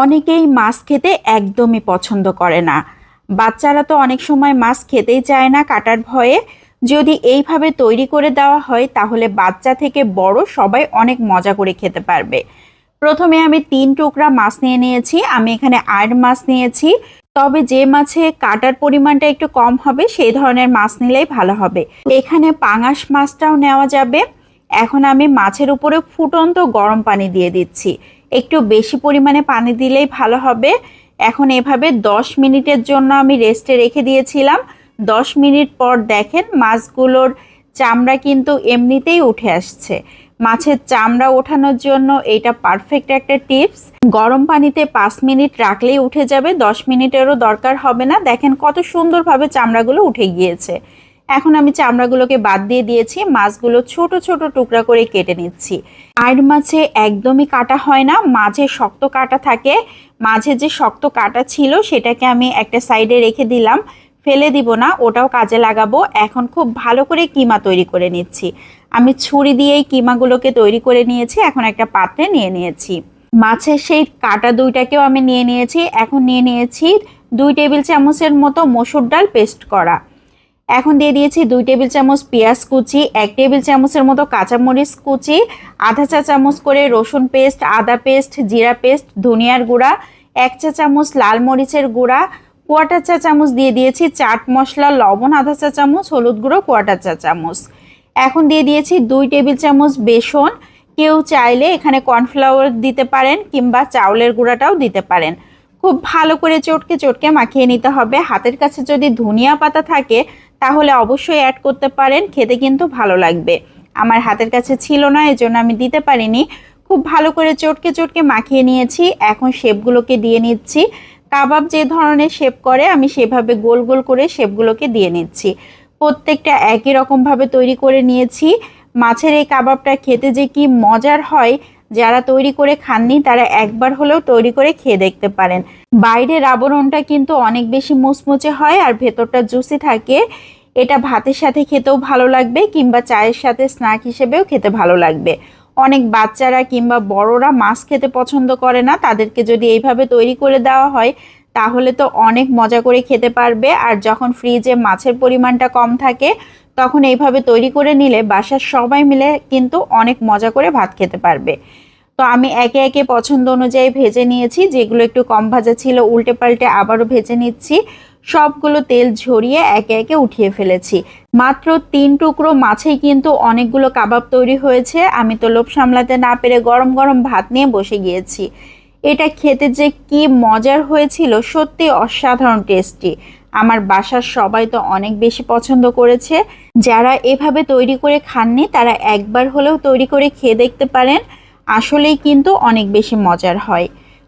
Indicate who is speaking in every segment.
Speaker 1: অনেকেই মাছ খেতে একদমই পছন্দ করে না। বাচ্চারা তো অনেক সময় মাছ খেতেই চায় না কাটার ভয়ে। যদি এইভাবে তৈরি করে দেওয়া হয় তাহলে বাচ্চা থেকে বড় সবাই অনেক মজা করে খেতে পারবে। প্রথমে আমি 3 টুকরা মাছ নিয়ে নিয়েছি। আমি এখানে আড় মাছ নিয়েছি, তবে যে মাছে কাটার পরিমাণটা একটু কম হবে সেই ধরনের মাছ নিলেই ভালো হবে। এখানে পাঙাশ মাছটাও নেওয়া যাবে। এখন আমি মাছের উপরে ফুটন্ত গরম পানি দিয়ে দিচ্ছি। একটু বেশি পরিমাণে পানি দিলেই ভালো হবে। এখন এভাবে 10 মিনিটের জন্য আমি রেস্টে রেখে দিয়েছিলাম। 10 মিনিট পর দেখেন মাছগুলোর চামড়া কিন্তু এমনিতেই উঠে আসছে। মাছের চামড়া ওঠানোর জন্য এটা পারফেক্ট একটা টিপস। গরম পানিতে 5 মিনিট রাখলেই উঠে যাবে, 10 মিনিটেরও দরকার হবে না। দেখেন কত সুন্দরভাবে চামড়াগুলো উঠে গিয়েছে। এখন আমি চামড়াগুলোকে বাদ দিয়ে দিয়েছি, মাছগুলো ছোট ছোট টুকরা করে কেটে নিচ্ছি। আড় মাছে একদমই কাটা হয় না, মাঝে শক্ত কাটা থাকে। মাঝে যে শক্ত কাটা ছিল সেটাকে আমি একটা সাইডে রেখে দিলাম, ফেলে দিব না, ওটাও কাজে লাগাবো। এখন খুব ভালো করে কিমা তৈরি করে নিচ্ছি। আমি ছুরি দিয়েই কিমাগুলোকে তৈরি করে নিয়েছি। এখন একটা পাত্রে নিয়ে নিয়েছি মাছের সেই কাটা দুইটাকেও আমি নিয়ে নিয়েছি। এখন নিয়ে নিয়েছি 2 টেবিল চামচের মতো মসুর ডাল পেস্ট করা। এখন দিয়ে দিয়েছি 2 টেবিল চামচ পেঁয়াজ কুচি, 1 টেবিল চামচের মতো কাঁচামরিচ কুচি, আধা চা চামচ করে রসুন পেস্ট, আদা পেস্ট, জিরা পেস্ট, ধনিয়ার গুঁড়া, 1 চা চামচ লাল মরিচের গুঁড়া, 1/4 চা চামচ দিয়ে দিয়েছি চাট মশলা, লবণ আধা চা চামচ, হলুদ গুঁড়ো 1/4 চা চামচ। এখন দিয়ে দিয়েছি 2 টেবিল চামচ বেসন। কেউ চাইলে এখানে কর্নফ্লাওয়ার দিতে পারেন কিংবা চাউলের গুঁড়াটাও দিতে পারেন। খুব ভালো করে চটকে চটকে মাখিয়ে নিতে হবে। হাতের কাছে যদি ধনিয়া পাতা থাকে তাহলে অবশ্যই অ্যাড করতে পারেন, খেতে কিন্তু ভালো লাগবে। আমার হাতের কাছে ছিল না, এজন্য আমি দিতে পারিনি। খুব ভালো করে চটকে চটকে মাখিয়ে নিয়েছি। এখন শেপগুলোকে দিয়ে নিচ্ছি। কাবাব যে ধরনের শেপ করে আমি সেভাবে গোল গোল করে শেপগুলোকে দিয়ে নিচ্ছি। প্রত্যেকটা একই রকমভাবে তৈরি করে নিয়েছি। মাছের এই কাবাবটা খেতে যে কি মজার হয়, যারা তৈরি করে খাননি তারা একবার হলেও তৈরি করে খেয়ে দেখতে পারেন। বাইরের আবরণটা কিন্তু অনেক বেশি মুচমুচে হয় আর ভেতরটা জুসি থাকে। এটা ভাতের সাথে খেতেও ভালো লাগবে কিংবা চায়ের সাথে স্ন্যাক হিসেবেও খেতে ভালো লাগবে। অনেক বাচ্চারা কিংবা বড়রা মাছ খেতে পছন্দ করে না, তাদেরকে যদি এইভাবে তৈরি করে দেওয়া হয় তাহলে তো অনেক মজা করে খেতে পারবে। আর যখন ফ্রিজে মাছের পরিমাণটা কম থাকে তখন এইভাবে তৈরি করে নিলে বাসার সবাই মিলে কিন্তু অনেক মজা করে ভাত খেতে পারবে। তো আমি একে একে পছন্দ অনুযায়ী ভেজে নিয়েছি। যেগুলো একটু কম ভাজা ছিল উল্টে পাল্টে আবারও ভেজে নিচ্ছি। সবগুলো তেল ঝরিয়ে একে একে উঠিয়ে ফেলেছি। মাত্র 3 টুকরো মাছেই কিন্তু অনেকগুলো কাবাব তৈরি হয়েছে। আমি তো লোভ সামলাতে না পেরে গরম গরম ভাত নিয়ে বসে গিয়েছি। এটা খেতে যে কি মজার হয়েছিল, সত্যি অসাধারণ টেস্টি। আমার বাসার সবাই তো অনেক বেশি পছন্দ করেছে। যারা এভাবে তৈরি করে খাননি তারা একবার হলেও তৈরি করে খেয়ে দেখতে পারেন। আসলেই কিন্তু অনেক বেশি মজার হয়।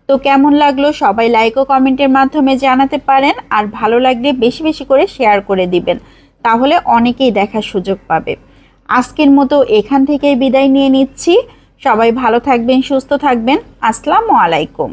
Speaker 1: তো কেমন লাগলো সবাই লাইক ও কমেন্টের মাধ্যমে জানাতে পারেন। আর ভালো লাগলে বেশি বেশি করে শেয়ার করে দিবেন, তাহলে অনেকেই দেখার সুযোগ পাবে। আজকের মতো এখান থেকেই বিদায় নিয়ে নিচ্ছি। সবাই ভালো থাকবেন, সুস্থ থাকবেন। আসসালামু আলাইকুম।